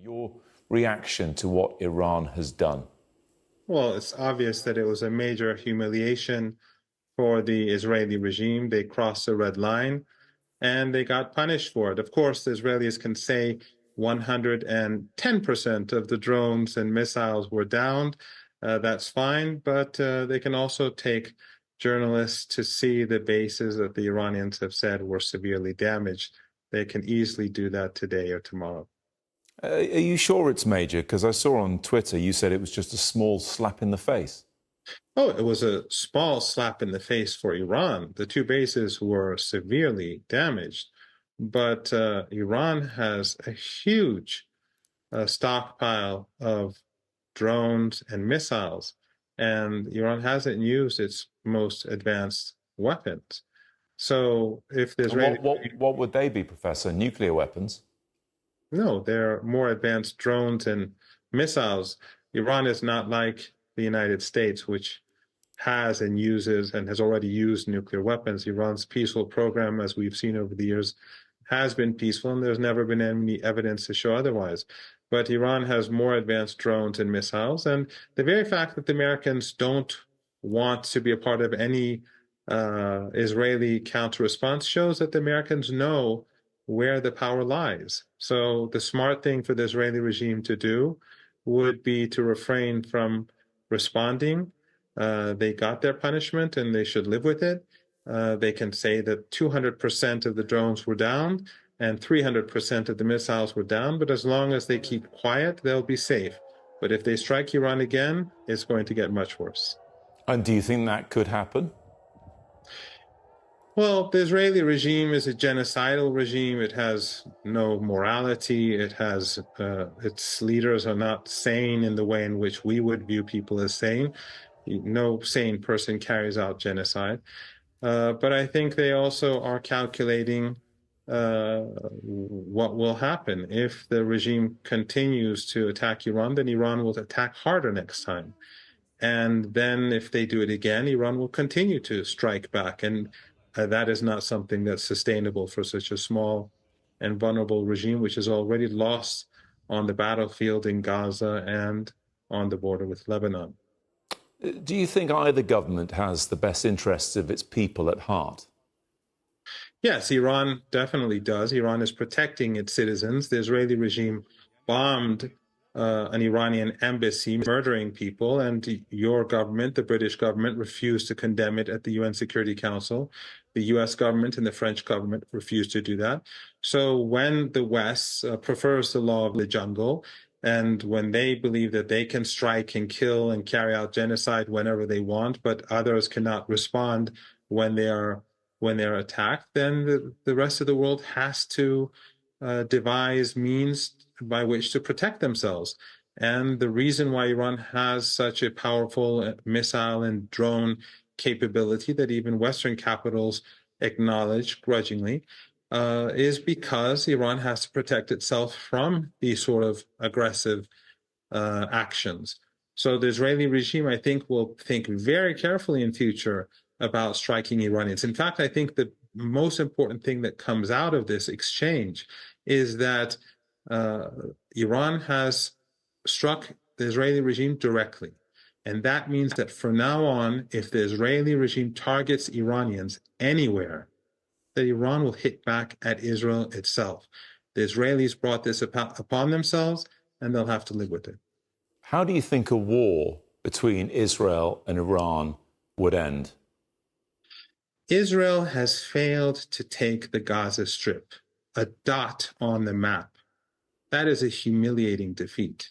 Your reaction to what Iran has done? Well, it's obvious that it was a major humiliation for the Israeli regime. They crossed the red line and they got punished for it. Of course, the Israelis can say 110% of the drones and missiles were downed. That's fine, but they can also take journalists to see the bases that the Iranians have said were severely damaged. They can easily do that today or tomorrow. Are you sure it's major? Because I saw on Twitter you said it was just a small slap in the face. Oh, it was a small slap in the face for Iran. The two bases were severely damaged, but Iran has a huge stockpile of drones and missiles, and Iran hasn't used its most advanced weapons. So if the And Israeli what would they be, Professor? Nuclear weapons? No, they're more advanced drones and missiles. Iran is not like the United States, which has and uses and has already used nuclear weapons. Iran's peaceful program, as we've seen over the years, has been peaceful, and there's never been any evidence to show otherwise. But Iran has more advanced drones and missiles, and the very fact that the Americans don't want to be a part of any Israeli counter-response shows that the Americans know where the power lies. So the smart thing for the Israeli regime to do would be to refrain from responding. They got their punishment and they should live with it. They can say that 200% of the drones were down and 300% of the missiles were down, but as long as they keep quiet, they'll be safe. But if they strike Iran again, it's going to get much worse. And do you think that could happen? Well, the Israeli regime is a genocidal regime. It has no morality. It has its leaders are not sane in the way in which we would view people as sane. No sane person carries out genocide. But I think they also are calculating what will happen. If the regime continues to attack Iran, then Iran will attack harder next time. And then if they do it again, Iran will continue to strike back. And that is not something that's sustainable for such a small and vulnerable regime, which is already lost on the battlefield in Gaza and on the border with Lebanon. Do you think either government has the best interests of its people at heart? Yes, Iran definitely does. Iran is protecting its citizens. The Israeli regime bombed an Iranian embassy, murdering people, and your government, the British government, refused to condemn it at the UN Security Council. The US government and the French government refused to do that. So when the West prefers the law of the jungle, and when they believe that they can strike and kill and carry out genocide whenever they want, but others cannot respond when they're attacked, then the rest of the world has to devise means by which to protect themselves. And the reason why Iran has such a powerful missile and drone capability that even Western capitals acknowledge grudgingly is because Iran has to protect itself from these sort of aggressive actions. So the Israeli regime, I think, will think very carefully in future about striking Iranians. In fact, I think the most important thing that comes out of this exchange is that Iran has struck the Israeli regime directly. And that means that from now on, if the Israeli regime targets Iranians anywhere, that Iran will hit back at Israel itself. The Israelis brought this upon themselves, and they'll have to live with it. How do you think a war between Israel and Iran would end? Israel has failed to take the Gaza Strip, a dot on the map. That is a humiliating defeat.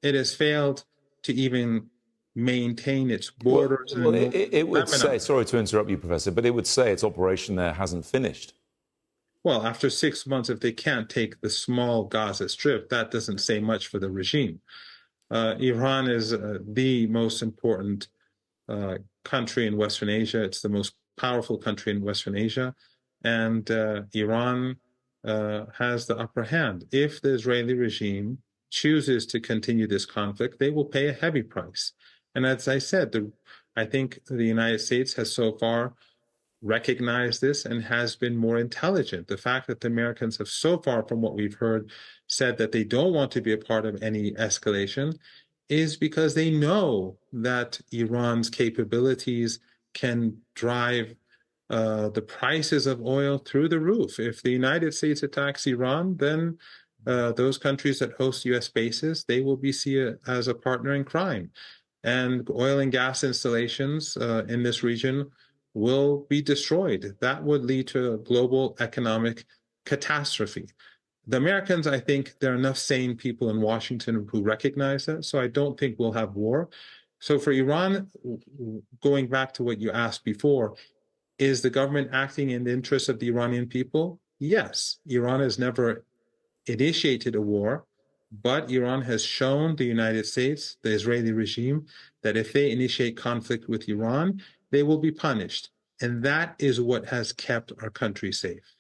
It has failed to even maintain its borders. Well, it would say, sorry to interrupt you, Professor, but it would say its operation there hasn't finished. Well, after 6 months, if they can't take the small Gaza Strip, that doesn't say much for the regime. Iran is the most important country in Western Asia. It's the most powerful country in Western Asia, and Iran has the upper hand. If the Israeli regime chooses to continue this conflict, they will pay a heavy price. And as I said, I think the United States has so far recognized this and has been more intelligent. The fact that the Americans have so far, from what we've heard, said that they don't want to be a part of any escalation is because they know that Iran's capabilities can drive the prices of oil through the roof. If the United States attacks Iran, then those countries that host U.S. bases, they will be seen as a partner in crime. And oil and gas installations in this region will be destroyed. That would lead to a global economic catastrophe. The Americans, I think there are enough sane people in Washington who recognize that, so I don't think we'll have war. So for Iran, going back to what you asked before, is the government acting in the interest of the Iranian people? Yes. Iran has never initiated a war, but Iran has shown the United States, the Israeli regime, that if they initiate conflict with Iran, they will be punished. And that is what has kept our country safe.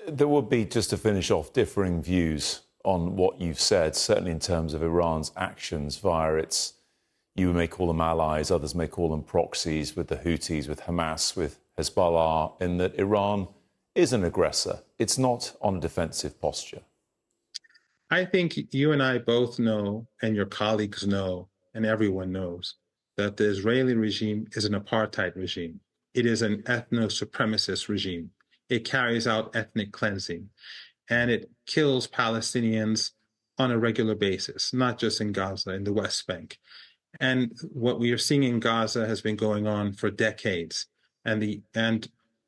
There would be, just to finish off, differing views on what you've said, certainly in terms of Iran's actions via its, you may call them allies, others may call them proxies, with the Houthis, with Hamas, with Hezbollah, in that Iran is an aggressor. It's not on a defensive posture. I think you and I both know, and your colleagues know, and everyone knows, that the Israeli regime is an apartheid regime. It is an ethno-supremacist regime. It carries out ethnic cleansing, and it kills Palestinians on a regular basis, not just in Gaza, in the West Bank. And what we are seeing in Gaza has been going on for decades. And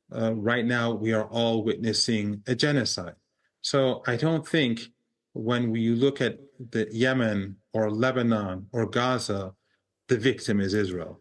right now we are all witnessing a genocide. So I don't think when you look at the Yemen or Lebanon or Gaza, the victim is Israel.